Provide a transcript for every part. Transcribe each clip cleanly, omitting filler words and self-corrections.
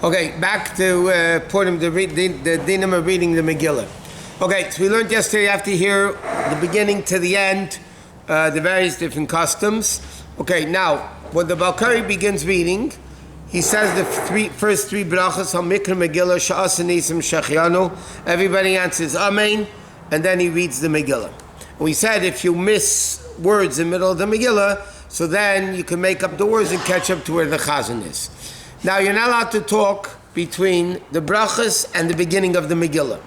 Okay, back to Purim, the dinim of reading the Megillah. Okay, so we learned yesterday you have to hear the beginning to the end, the various different customs. Okay, now, when the Balkari begins reading, he says the first three brachas, HaMikra Megillah, Sha'as Nisim Shechianu. Everybody answers Amen, and then he reads the Megillah. We said if you miss words in the middle of the Megillah, so then you can make up the words and catch up to where the Chazan is. Now, you're not allowed to talk between the brachas and the beginning of the Megillah.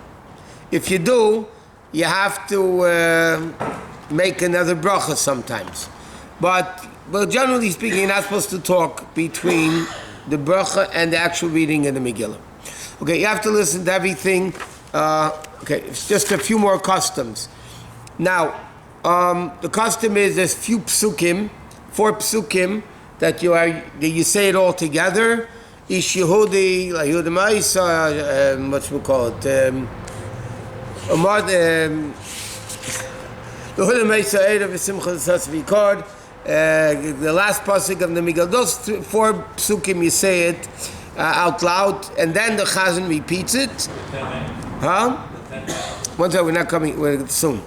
If you do, you have to make another bracha sometimes. But generally speaking, you're not supposed to talk between the bracha and the actual reading of the Megillah. Okay, you have to listen to everything. Okay, it's just a few more customs. Now, the custom is there's few psukim, 4 psukim, that you say it all together. Ish Yehudi, La Yehuda Ma'isa, what we call it? The last pasuk of the Megillah. Those 4 psukim you say it out loud, and then the Chazan repeats it. Huh? One time, we're not coming. We're soon.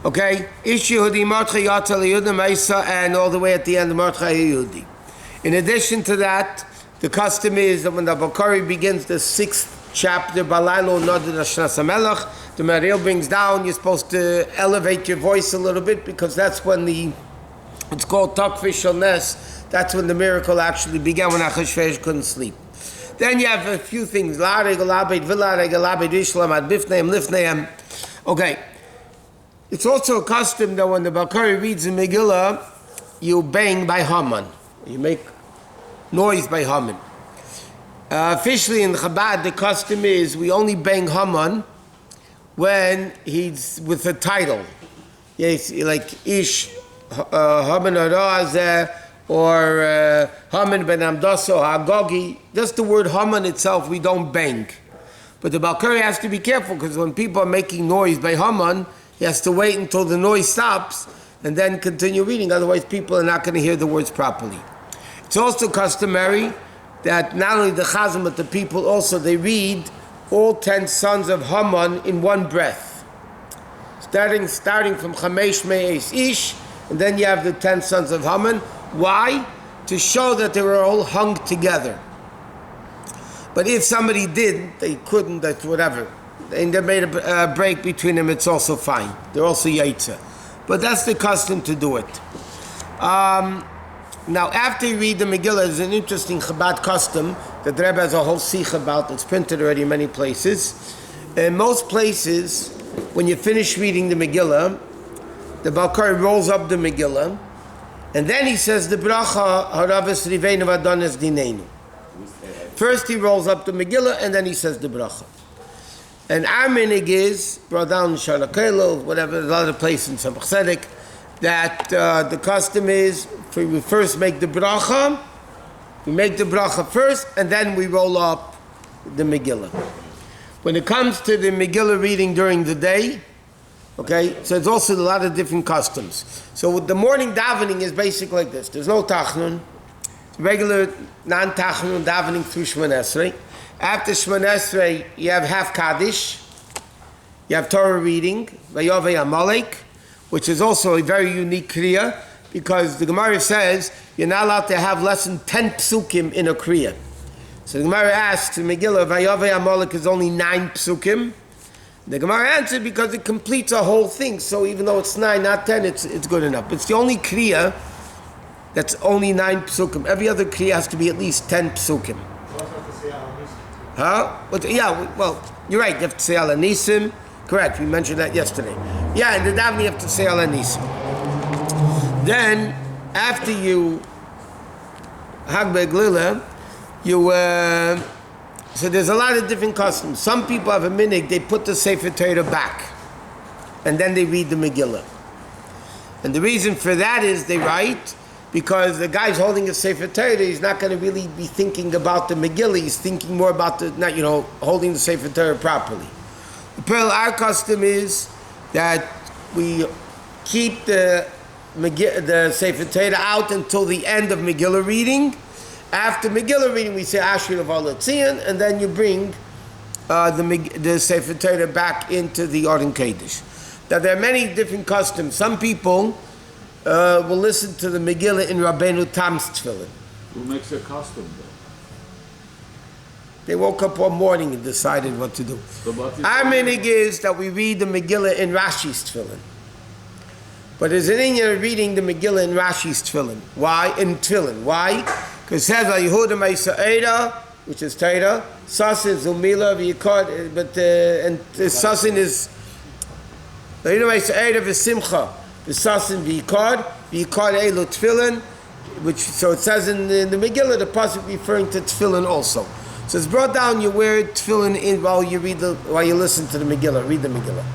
Okay. Ish Yehudi Martcha Yata La Yehuda Ma'isa, and all the way at the end, Martcha Yehudi. In addition to that, the custom is that when the Bakari begins the 6th chapter, Balaylo Nodin Ashnas HaMelech, the Mariel brings down, you're supposed to elevate your voice a little bit, because that's when it's called Takfish Nes, that's when the miracle actually began, when Achashverosh couldn't sleep. Then you have a few things, okay. It's also a custom that when the Bakari reads the Megillah, you bang by Haman. You make noise by Haman. Officially in Chabad, the custom is we only bang Haman when he's with a title. Yes, like Ish Haman Arazeh or Haman ben Amdaso Hagogi. Just the word Haman itself, we don't bang. But the Balkari has to be careful, because when people are making noise by Haman, he has to wait until the noise stops and then continue reading. Otherwise, people are not going to hear the words properly. It's also customary that not only the Chazan, but the people also, they read all 10 sons of Haman in one breath. Starting from Chamesh Me'es Ish, and then you have the 10 sons of Haman. Why? To show that they were all hung together. But if somebody did, they couldn't, that's whatever. And they made a break between them, it's also fine. They're also Yaitza. But that's the custom to do it. Now, after you read the Megillah, there's an interesting Chabad custom that the Rebbe has a whole sikh about. It's printed already in many places. In most places, when you finish reading the Megillah, the Balkari rolls up the Megillah, and then he says the bracha Haravis Riveinu Vadonis Dineinu. First he rolls up the Megillah, and then he says the bracha. And our minig is, brought down in Shalakelo, whatever, there's a lot of places in Samach Tzedek, that the custom is, we first make the bracha, first, and then we roll up the Megillah. When it comes to the Megillah reading during the day, okay, so it's also a lot of different customs. So the morning davening is basically like this. There's no tachnun, regular non-tachnun davening through Shemon Esrei. After Shemon Esrei, you have half Kaddish, you have Torah reading, Vayovei Amalek, which is also a very unique kriya, because the Gemara says you're not allowed to have less than 10 psukim in a kriya. So the Gemara asks in Megillah, Vayovei Amalek is only 9 psukim. The Gemara answered because it completes a whole thing, so even though it's 9, not 10, it's good enough. It's the only kriya that's only 9 psukim. Every other kriya has to be at least 10 psukim. Huh? But, yeah, well, you're right, you have to say Ala Nisim. Correct, we mentioned that yesterday. Yeah, in the davening you have to say Ala Nisim. Then, after you Hag Beglila, so there's a lot of different customs. Some people have a minig, they put the Sefer Torah back, and then they read the Megillah. And the reason for that is they write, because the guy's holding a Sefer Torah, he's not going to really be thinking about the Megillah, he's thinking more about holding the Sefer Torah properly. Our custom is that we keep the Sefer Torah out until the end of Megillah reading, After Megillah reading, we say Ashri Levar Tzion, and then you bring the Sefer Torah back into the Orden Kodesh. Now there are many different customs. Some people will listen to the Megillah in Rabbeinu Tam's tefillin. Who makes a custom though? They woke up one morning and decided what to do. Our minhag is that we read the Megillah in Rashi's tefillin. But there's an Indian of reading the Megillah in Rashi's tefillin. Why? In tefillin. Why? Because it says, Yehuda Meisa'eda, which is Torah, Sasin Zumila V'Yikod, but and Sasin is Yehuda Meisa'eda V'Simcha, V'Sasin V'Yikod Elu Tefillin, which, so it says in the Megillah, the pasuk referring to tefillin also. So it's brought down, you wear tefillin in while you listen to the Megillah, read the Megillah.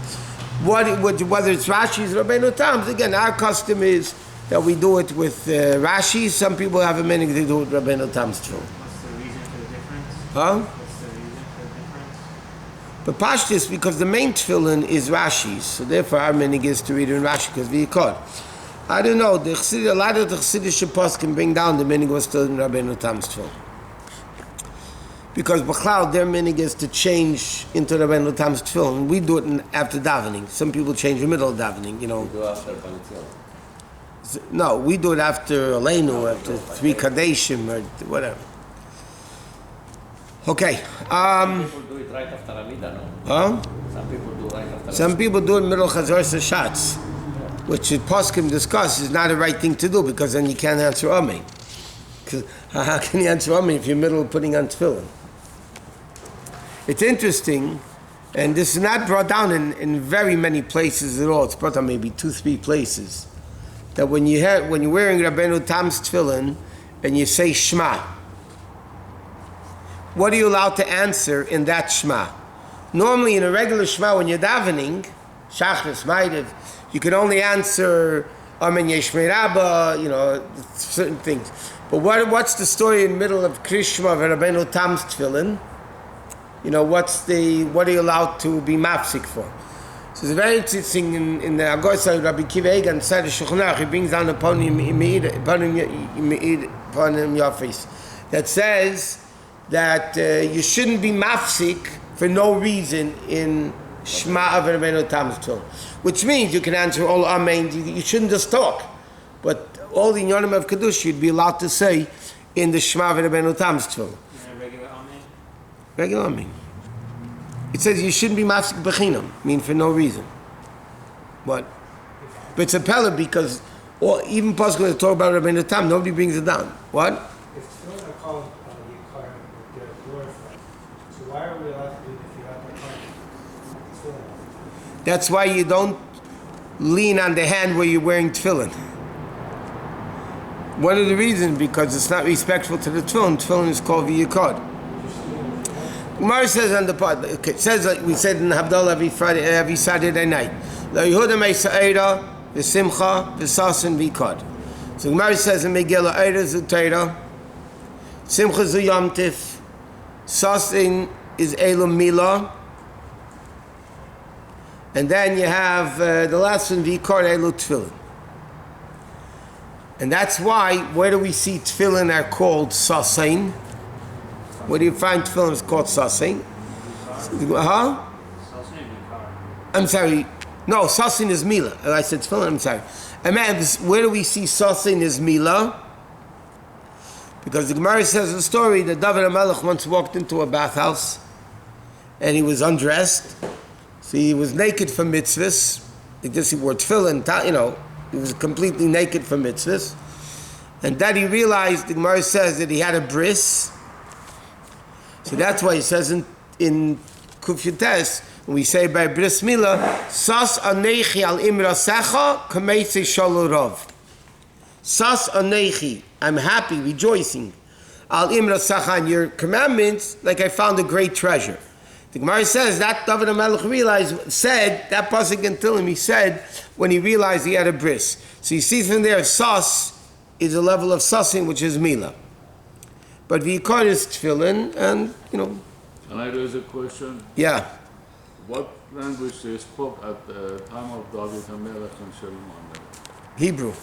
Whether it's Rashi's or Rabbeinu Tam's, again, our custom is that we do it with Rashi. Some people have a meaning they do it with Rabbeinu Tam's tefillin. What's the reason for the difference? Huh? What's the reason for the difference? But Pashtus, because the main tefillin is Rashi's, so therefore our meaning is to read it in Rashi, because we call. I don't know, a lot of the Chassidish Shapas can bring down the meaning was still in Rabbeinu Tam's tefillin. Because B'chlal, their meaning is to change into Rabbeinu Tam's tefillin. We do it after davening. Some people change in the middle of davening, you know. We do after Palitzion. No, we do it after Aleinu, after 3 Kadeshim, or whatever. Okay. Some people do it right after Amida, no? Huh? Some people do right after Some people do it in the middle of Chazor Sashatz, which the Poskim discuss is not the right thing to do, because then you can't answer Amen. How can you answer Amen if you're in the middle of putting on tefillin? It's interesting, and this is not brought down in very many places at all. It's brought down maybe 2-3 places. That when you're wearing Rabbeinu Tam's tefillin and you say Shema, what are you allowed to answer in that Shema? Normally in a regular Shema when you're davening, Shachris, Ma'ariv, you can only answer Amen Yeshmei Rabba, you know, certain things. But what's the story in the middle of Krishma of Rabbeinu Tam's tefillin? You know, what are you allowed to be mafsik for? So it's very interesting in the Agosai Rabbi Kiva Egan side of Shulchan Aruch, he brings down upon him Yafis that says that you shouldn't be mafsik for no reason in Shema of Rabbeinu Tam's tefillin, which means you can answer all Amen. You shouldn't just talk, but all the Inyanim of Kedush you'd be allowed to say in the Shema of Rabbeinu Tam's tefillin. Regular Amen. It says you shouldn't be mafsik b'chinam, mean for no reason. What? But it's a pella because even possible to talk about Rabbeinu Tam, nobody brings it down. What? If tefillin are called Yikar, they're glorified. So why are we allowed to do it if you have a tefillin? That's why you don't lean on the hand where you're wearing tefillin. One of the reasons, because it's not respectful to the tefillin. Tefillin is called v'yikar. Gemara says on the part, okay, it says like we said in Havdalah every Saturday night. La Yehuda Meisa'eda, V'Simcha, V'Sasin, V'Yikod. So Gemara says in Megillah, Eida is Torah, Simcha is Yom Tif, Sasin is Elam Milah, and then you have the last one, V'Yikod, Elu Tefillin. And that's why, where do we see Tefillin are called Sasin? Where do you find tefillin is called sasin? Huh? I'm sorry. No, sasin is mila. I said tefillin, I'm sorry. I meant, where do we see sasin is mila? Because the Gemara says a story that David HaMelech once walked into a bathhouse and he was undressed. So he was naked for mitzvahs. He wore tefillin, you know, he was completely naked for mitzvahs. And then he realized, the Gemara says, that he had a bris. So that's why it says in Kufyutes, when we say by Bris Milah, Sas anechi al imrasecha kameitze shalorov. Sas anechi, I'm happy, rejoicing, al imrasecha on your commandments, like I found a great treasure. The Gemara says that David HaMelech said, that pasuk until him, he said, when he realized he had a bris. So you see from there, Sas is a level of Sasin, which is Milah. But v'yikar is tefillin, and, you know. And I raise a question. Yeah. What language they spoke at the time of David HaMelech and Solomon? Hebrew.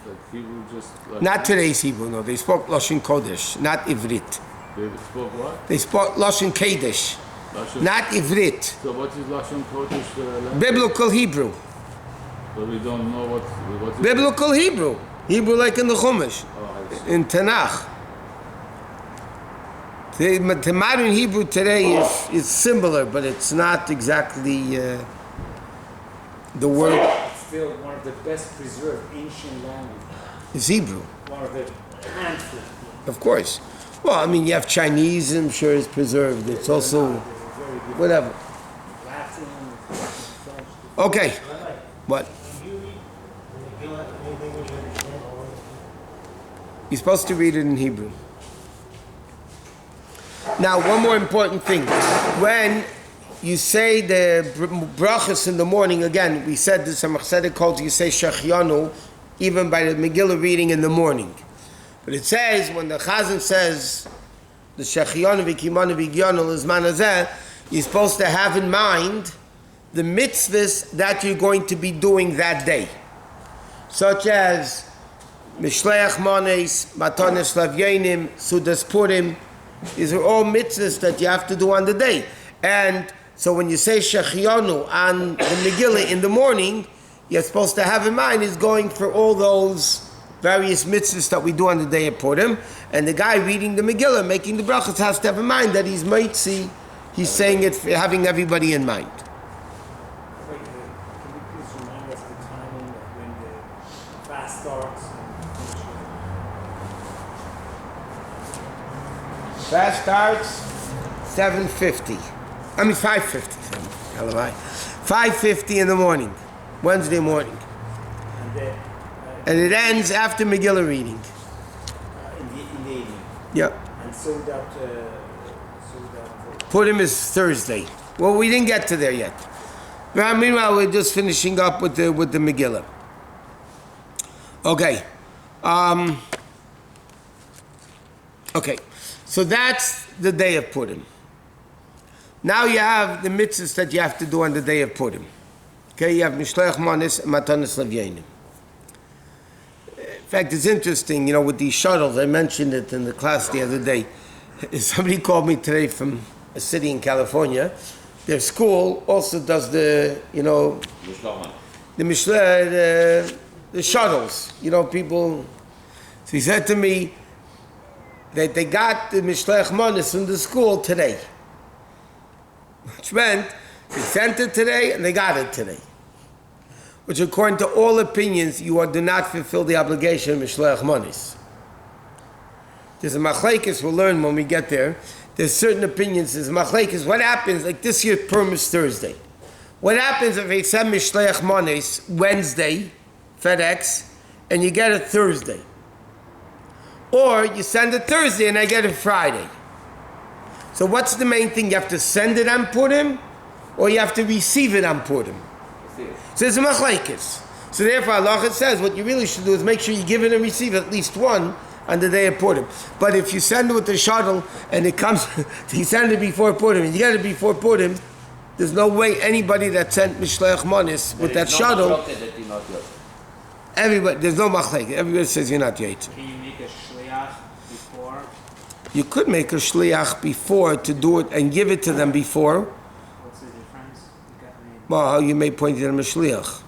like Hebrew just... Like Not today's Hebrew, no. They spoke Lashon Kodesh, not Ivrit. They spoke what? They spoke Lashon Kodesh, Lashon... not Ivrit. So what is Lashon Kodesh language? Biblical Hebrew. But we don't know what is... Biblical Hebrew. Hebrew like in the Chumash, Oh, I see. in Tanakh. The modern Hebrew today is similar, but it's not exactly the word. It's still one of the best preserved ancient languages. It's Hebrew, One of the handful. of course. Well, I mean, you have Chinese, I'm sure is preserved. It's also Very good. whatever. Latin, French. Okay, what? Can you read the Megillah in any language you understand? Or You're supposed to read it in Hebrew. Now, one more important thing. When you say the brachas in the morning, again, we said this, some Chassidus calls you say Shechianu, even by the Megillah reading in the morning. But it says, when the Chazan says, the Shechianu v'kimanu v'gyanu l'zman hazeh, you're supposed to have in mind the mitzvahs that you're going to be doing that day. Such as Mishleach Mones, Matanes Lavyenim, Sudas Purim. These are all mitzvahs that you have to do on the day. And so when you say Shechianu on the Megillah in the morning, you're supposed to have in mind is going for all those various mitzvahs that we do on the day of Purim. And the guy reading the Megillah, making the brachas, has to have in mind that he's mitzi. He's saying it for having everybody in mind. Wait, can you please remind us the timing of when the fast starts and finishes? Fast starts 7:50. I mean 5:50. Hell am I? 5:50 in the morning, Wednesday morning, And then and it ends after Megillah reading. in the evening. Yep. And so that Purim is Thursday. Well, we didn't get to there yet. Well, meanwhile, we're just finishing up with the Megillah. Okay. Okay. So that's the day of Purim. Now you have the mitzvahs that you have to do on the day of Purim. Okay, you have Mishleach Monis and Matanis Lavyenim. In fact, it's interesting, you know, with these shuttles, I mentioned it in the class the other day. Somebody called me today from a city in California. Their school also does the, you know, the shuttles, you know, people. So he said to me that they got the Mishleach Monis from the school today. Which meant they sent it today and they got it today. Which according to all opinions, you do not fulfill the obligation of Mishleach Monis. There's a machlekes we'll learn when we get there. There's certain opinions. There's machlekes. What happens, like this year, Purim is Thursday. What happens if they send Mishleach Monis Wednesday, FedEx, and you get it Thursday? Or you send it Thursday and I get it Friday. So what's the main thing? You have to send it on Purim, or you have to receive it on Purim? So it's a machlekes. So therefore, halacha says what you really should do is make sure you give it and receive at least one on the day of Purim. But if you send it with the shuttle and it comes, you send it before Purim and you get it before Purim, there's no way anybody that sent Mishleach Monis with that shuttle. Everybody, there's no machlekes. Everybody says you're not yet. can you make a shliach before? You could make a shliach before to do it and give it to them before. What's the difference? You got me. Well, you may point to them a shliach.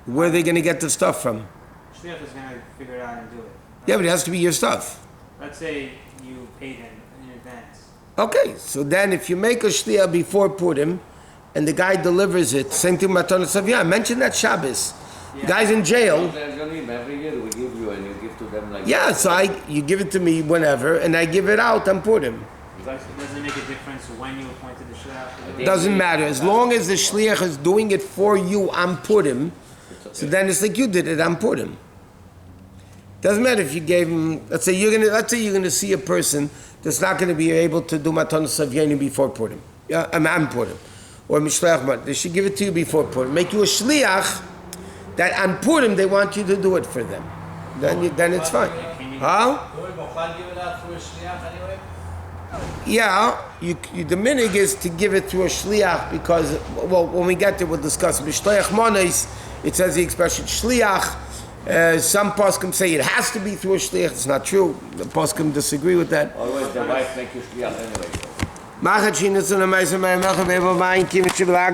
Where are they going to get the stuff from? Shliach is gonna figure it out and do it. Yeah, but it has to be your stuff. Let's say you paid them in advance. Okay, so then if you make a shliach before Purim, and the guy delivers it, same thing with Matanas Aviyah. I mentioned that Shabbos. The guy's in jail. Every year we give you and you give to them like Yeah, so you give it to me whenever, and I give it out on Purim. It doesn't make a difference when you appointed the shliach. Doesn't matter. As long as the shliach is doing it for you on Purim, so then it's like you did it on Purim. Doesn't matter if you gave him. Let's say you're gonna see a person that's not going to be able to do Matanas Aviyah before Purim. Yeah, on Purim, or Mishleach. They should give it to you before Purim. Make you a shliach that on Purim they want you to do it for them. Then it's fine. Huh? Yeah, the minig is to give it to a shliach because, well, when we get there, we'll discuss Mishleach Monos. It says the expression shliach, Some poskim say it has to be through a shliach. It's not true. The poskim disagree with that. Always the wife make you shliach anyway. Machat